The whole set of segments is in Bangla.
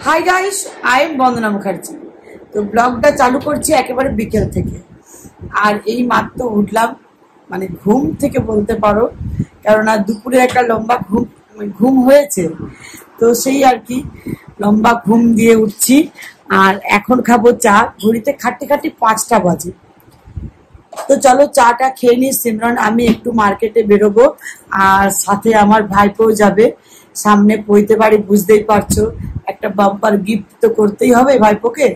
হাই গাইস, আই এম বন্দনা মুখার্জি। তো ব্লগটা চালু করছি একেবারে বিকেল থেকে। আর এই মাত্র উঠলাম, মানে ঘুম থেকে বলতে পারো, কেননা দুপুরে একটা লম্বা ঘুম হয়েছে। তো সেই আর কি লম্বা ঘুম দিয়ে উঠছি। আর এখন খাবো চা। ঘড়িতে খাটতে খাটতে 5টা বাজে। তো চলো চাটা খেয়ে নিই সিমরন। আমি একটু মার্কেটে বেরোবো, আর সাথে আমার ভাইপো যাবে। সামনে পৈতে বাড়ি, বুঝতেই পারছো, একটা বাম্পার গিফট তো করতেই হবে ভাইপোকে।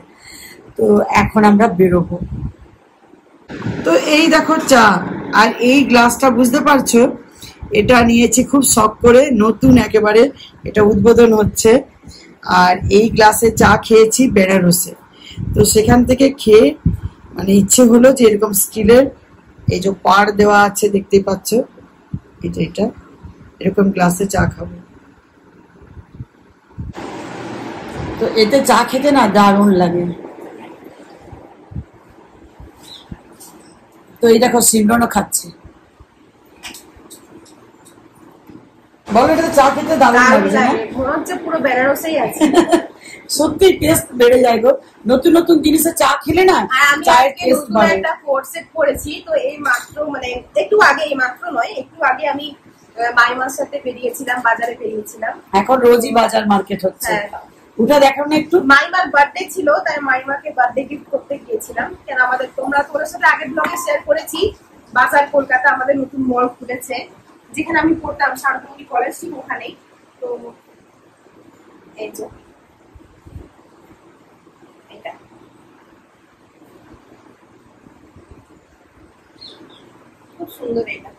তো এখন আমরা বেরোবো। তো এই দেখো চা, আর এই গ্লাসটা বুঝতে পারছো, এটা নিয়েছি খুব শখ করে, নতুন একেবারে, এটা উদ্বোধন হচ্ছে। আর এই গ্লাসে চা খেয়েছি বেনারসে। তো সেখান থেকে খেয়ে মানে ইচ্ছে হলো যে এরকম স্টিলের এই যে পাড় দেওয়া আছে দেখতেই পাচ্ছ, এটা এরকম গ্লাসে চা খাবো। তো এতে চা খেতে না দারুণ লাগে। তো এই দেখো সিমরনও খাচ্ছে। বলো, এটা চা খেতে দারুণ লাগে না? মনে হচ্ছে পুরো বেনারসেই আছে। সত্যি টেস্ট বেড়ে যায় গো, নতুন নতুন জিনিসে চা খেলে না চায়ের টেস্ট বাড়ে। একটা কোট সেট করেছি, তো এই মাত্র মানে একটু আগে, এই মাত্র নয় একটু আগে আমি মাইমার সাথে বেরিয়েছিলাম, বাজারে বেরিয়েছিলাম। এখন রোজই বাজার মার্কেট হচ্ছে। ওটা দেখো না একটু। মাইমার বার্থডে ছিল, তাই মাইমাকে বার্থডে গিফট করতে গিয়েছিলাম। কেন আমাদের তোমাদের সাথে আগের ব্লগে শেয়ার করেছি, বাজার কলকাতা আমাদের নতুন মল খুলেছে, যেখানে আমি পড়তাম শান্তমণি কলেজ ছিল ওখানেই। তো এই যে এটা খুব সুন্দর, এটা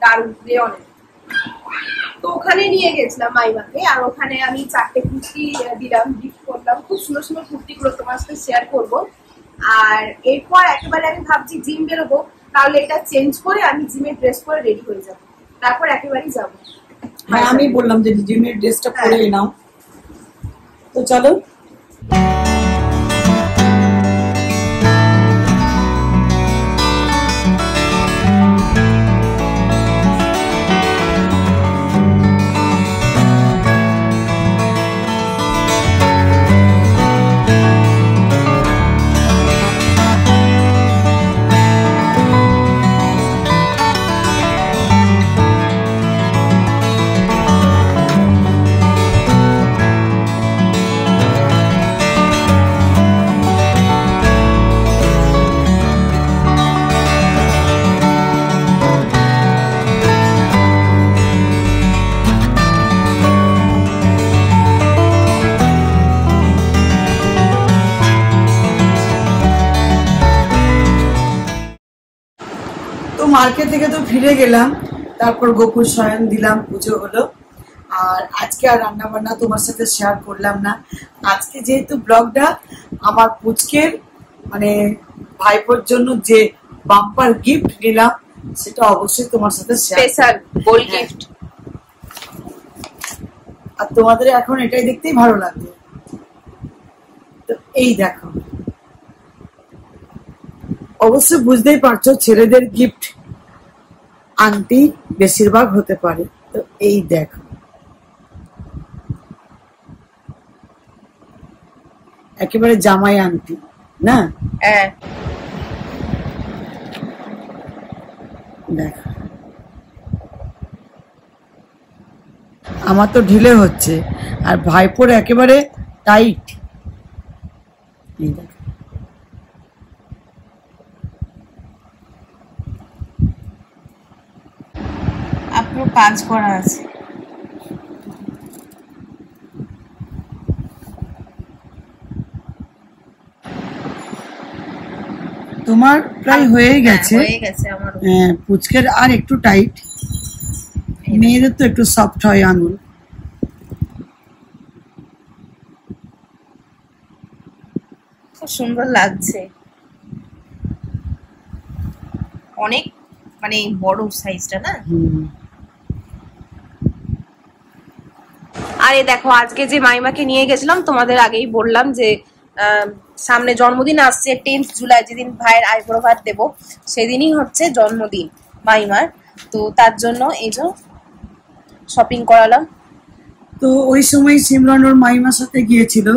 দারুণ অনেক। তো ওখানে নিয়ে গেছিলাম মাইমাকে, আর ওখানে আমি 4টে কুর্তি দিলাম, গিফট করলাম। খুব সুন্দর সুন্দর কুর্তিগুলো তোমার সাথে শেয়ার করবো। আর এরপর একেবারে আমি ভাবছি জিম বেরোবো, তাহলে এটা চেঞ্জ করে আমি জিমের ড্রেস পরে রেডি হয়ে যাবো, তারপর একেবারেই যাবো। হ্যাঁ, আমি বললাম যে জিমের ড্রেসটা পরে নাও। তো চলো। মার্কেট থেকে তো ফিরে গেলাম, তারপর গোপুর শয়ন দিলাম, পুজো হলো। আর আজকে আর রান্না বান্না তোমার সাথে শেয়ার করলাম না। আজকে যেহেতু ব্লগটা আমার পুচকের মানে ভাইপোর জন্য যে বাম্পার গিফট নিলাম, সেটা অবশ্যই তোমার সাথে স্পেশাল গোল্ড গিফট। আর তোমাদের এখন এটাই দেখতেই ভালো লাগবে। তো এই দেখো, অবশ্যই বুঝতেই পারছো ছেলেদের গিফট আংটি বেশিরভাগ হতে পারে। তো এই দেখো, একেবারে জামাই আংটি না? দেখো, আমার তো ঢিলে হচ্ছে, আর ভাইপোর একেবারে টাইট। এই দেখো, আপনার কাজ করা আছে। তোমার প্রায় হয়ে গেছে। আমার পুচকের আর একটু টাইট, মেয়েদের তো একটু সফট হয় আঙুল। খুব সুন্দর লাগছে, অনেক মানে বড় সাইজটা না। আরে দেখো, আজকে যে মাইমাকে নিয়ে গেছিলাম তোমাদের আগেই বললাম যে সামনে জন্মদিন আসছে 10th জুলাই, যেদিন ভাইয়ের আইব্রো ভাত দেবো সেদিনই হচ্ছে জন্মদিন মাইমার। তো তার জন্য এই যে শপিং করালাম। তো ওই সময় সিমরান ওর মাইমার সাথে গিয়েছিল,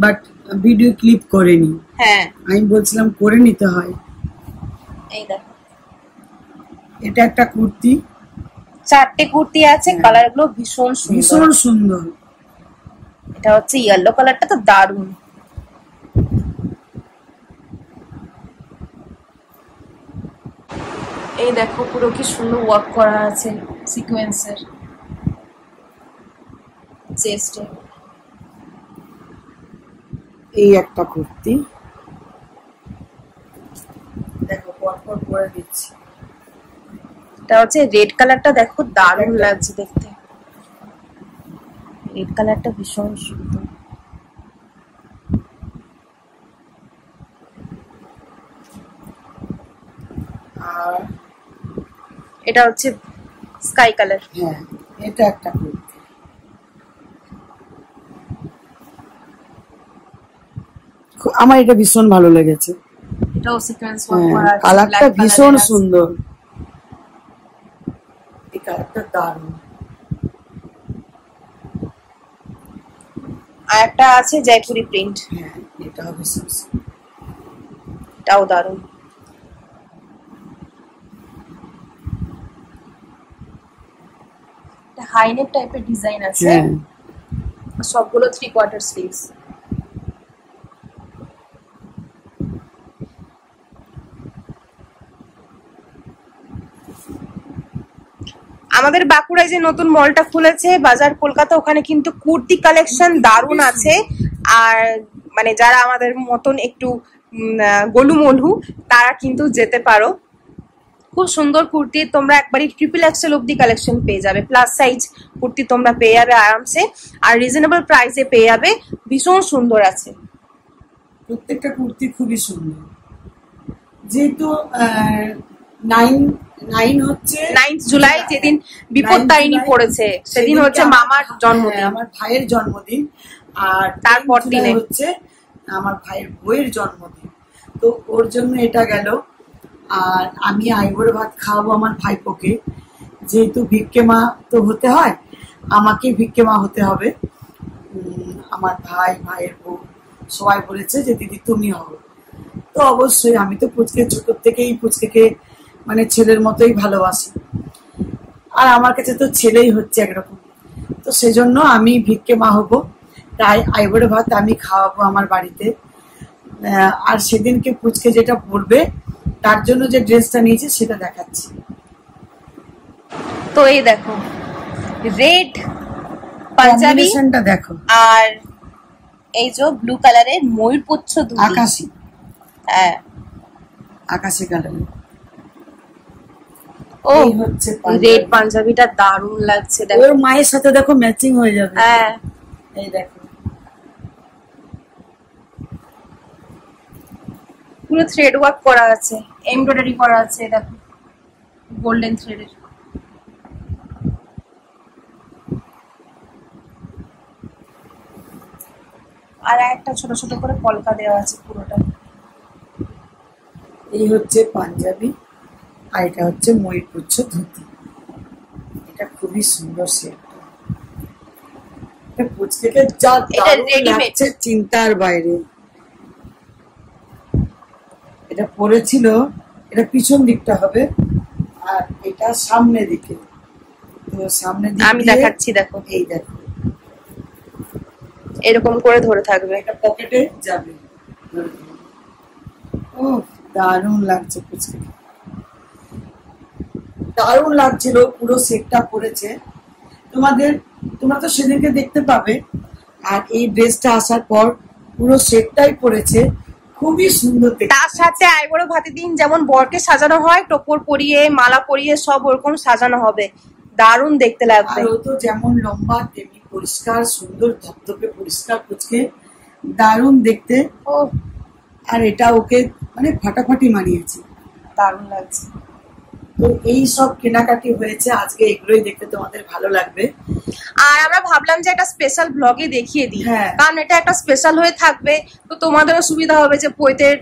বাট ভিডিও ক্লিপ করেনি। হ্যাঁ, আমি বলছিলাম করে নিতে হয়। এই দেখো এটা একটা কুর্তি, 4টে কুর্তি আছে, কালার গুলো ভীষণ সুন্দর। ভীষণ সুন্দর। এটা হচ্ছে ইয়েলো কালারটা, তো দারুণ। এই দেখো পুরো কি সুন্দর ওয়ার্ক করা আছে সিকোয়েন্সের চেস্টে। এই একটা কুর্তি দেখো, পরপর পরে দিচ্ছি। এটা হচ্ছে রেড কালারটা, দেখো দারুণ লাগছে দেখতে। রেড কালারটা ভীষণ সুন্দর। আর এটা হচ্ছে স্কাই কালার। হ্যাঁ, এটা একটা কুর্তি। আমার এটা ভীষণ ভালো লেগেছে। এটাও সিকোয়েন্স ওয়ার্ক করা আছে, কালারটা ভীষণ সুন্দর। এই কালারটা দারুণ। আর একটা আছে জয়পুরি প্রিন্ট, হ্যাঁ, এটাও ভীষণ এটাও দারুণ। এটা হাইনেক টাইপের ডিজাইন আছে, সবগুলো 3/4 স্লিভস। আমাদের বাঁকুড়ায় যে নতুন মলটা খুলেছে বাজার কলকাতা, ওখানে কিন্তু কুর্তি কালেকশন দারুণ আছে। আর মানে যারা আমাদের মতন একটু গোলুমলু, তারা কিন্তু যেতে পারো। খুব সুন্দর কুর্তি, তোমরা একবারই XXL অব্দি কালেকশন পেয়ে যাবে। প্লাস সাইজ কুর্তি তোমরা পেয়ে যাবে আরামসে, আর রিজনেবল প্রাইসে পেয়ে যাবে। ভীষণ সুন্দর আছে প্রত্যেকটা কুর্তি, খুবই সুন্দর। যেহেতু 9 হচ্ছে 9th জুলাই, যেদিন বিপত্তারিণী পড়েছে, সেদিন হচ্ছে মামার জন্মদিন, আমার ভাইয়ের জন্মদিন। আর তারপর দিনে হচ্ছে আমার ভাইয়ের বইয়ের জন্মদিন। তো ওর জন্য এটা গেল। আর আমি আইবুড়ো ভাত খাওয়াবো আমার ভাইপোকে, যেহেতু ভিক্ষে মা তো হতে হয়, আমাকে ভিক্ষে মা হতে হবে। আমার ভাইয়ের বউ সবাই বলেছে যে দিদি তুমি হও। তো অবশ্যই আমি তো পুচকে ছোট থেকেই পুচকে মানে ছেলের মতোই ভালোবাসি, আর আমার কাছে তো ছেলেই হচ্ছে একরকম। তো সেজন্য আমি ভিক্ষে মা হবো, তাই আইবুড়ো ভাত আমি খাওয়াবো আমার বাড়িতে। আর সেদিনকে পুচকে যেটা পরবে, তার জন্য যে ড্রেসটা নিয়েছে সেটা দেখাচ্ছি। তো এই দেখো রেড পাঞ্জাবি দেখো, আর এই যে ব্লু কালারের ময়ূরপুচ্ছ ধুতি, আকাশি, হ্যাঁ আকাশি কালারের। ও হচ্ছে রেড পাঞ্জাবিটা দারুণ লাগছে, দেখো ওর মায়ের সাথে দেখো ম্যাচিং হয়ে যাবে। হ্যাঁ, এই দেখো পুরো থ্রেড ওয়ার্ক করা আছে, এমব্রয়ডারি করা আছে, দেখো গোল্ডেন থ্রেডের। আর একটা ছোট ছোট করে কলকা দেওয়া আছে পুরোটা। এই হচ্ছে পাঞ্জাবি, আর এটা হচ্ছে ময়ূরপুচ্ছ ধুতি। এটা খুবই সুন্দর সেট। এটা পুচকেকে যা দারুণ লাগছে চিন্তার বাইরে। এটা পরেছিল, এটা পিছন দিকটা হবে, আর এটা সামনে দিকে। তো সামনে দিকে আমি দেখাচ্ছি, দেখো এই দেখো এরকম করে ধরে থাকবে, এটা পকেটে যাবে। ও দারুণ লাগছে পুচকে, দারুণ লাগছিল। পুরো সেটটা পরেছে। তোমরা তো সেদিনকে দেখতে পাবে। আর এই ড্রেসটা আসার পর পুরো সেটটাই পরেছে, খুবই সুন্দর। তার সাথে আইবুড়ো ভাতের দিন যেমন বরকে সাজানো হয়, টোপর পরিয়ে মালা পরিয়ে সব ওরকম সাজানো হবে, দারুণ দেখতে লাগবে। আর ও তো যেমন লম্বা তেমনি পরিষ্কার, সুন্দর ধপধপে পরিষ্কার পুচকে, দারুণ দেখতে। ও আর এটা ওকে মানে ফাটাফাটি মানিয়েছে, দারুণ লাগছে। তো এই সব কেনাকাটি হয়েছে আজকে, এগুলোই দেখতে তোমাদের ভালো লাগবে। আর আমরা ভাবলাম যে একটা স্পেশাল ব্লগে দেখিয়ে দিই, হ্যাঁ। কারণ এটা একটা স্পেশাল হয়ে থাকবে, তো তোমাদেরও সুবিধা হবে যে পৈতের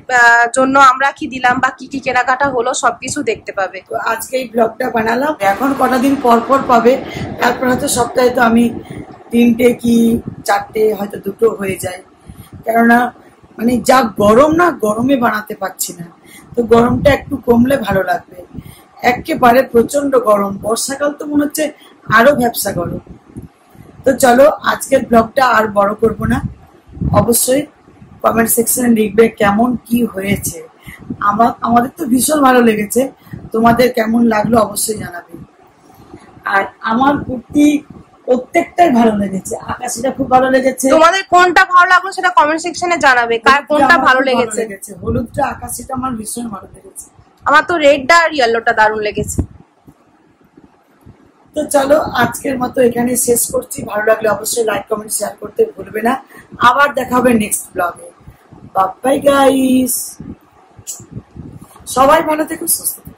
জন্য আমরা কি দিলাম বা কি কি কেনাকাটা হলো সবকিছু দেখতে পাবে। তো আজকে এই ব্লগটা বানালাম। এখন কটা দিন পর পর পাবে, তারপর হয়তো সপ্তাহে তো আমি 3টে কি 4টে হয়তো 2টো হয়ে যায়, কেননা মানে যা গরম না, গরমে বানাতে পারছি না। তো গরমটা একটু কমলে ভালো লাগবে। একেবারে প্রচন্ড গরম, বর্ষাকাল তো মনে হচ্ছে আরো ভ্যাপসা গরম। তো চলো আজকের ব্লগটা আর বড় করব না। অবশ্যই কমেন্ট সেকশনে লিখবে কেমন কি হয়েছে। আমাদের তো ভীষণ ভালো লেগেছে, তোমাদের কেমন লাগলো অবশ্যই জানাবে। আর আমার কুর্তি প্রত্যেকটাই ভালো লেগেছে, আকাশিটা খুব ভালো লেগেছে। তোমাদের কোনটা ভালো লাগলো সেটা কমেন্ট সেকশনে জানাবে, কার কোনটা ভালো লেগেছে। হলুদটা আকাশিটা আমার ভীষণ ভালো লেগেছে। আমার তো রেডটা আর ইয়েলোটা দারুণ লেগেছে। তো চলো আজকের মতো এখানে শেষ করছি। ভালো লাগলে অবশ্যই লাইক কমেন্ট শেয়ার করতে ভুলবে না। আবার দেখা হবে নেক্সট ব্লগে। বাই বাই গাইস, সবাই ভালো থেকো, সুস্থ থেকো।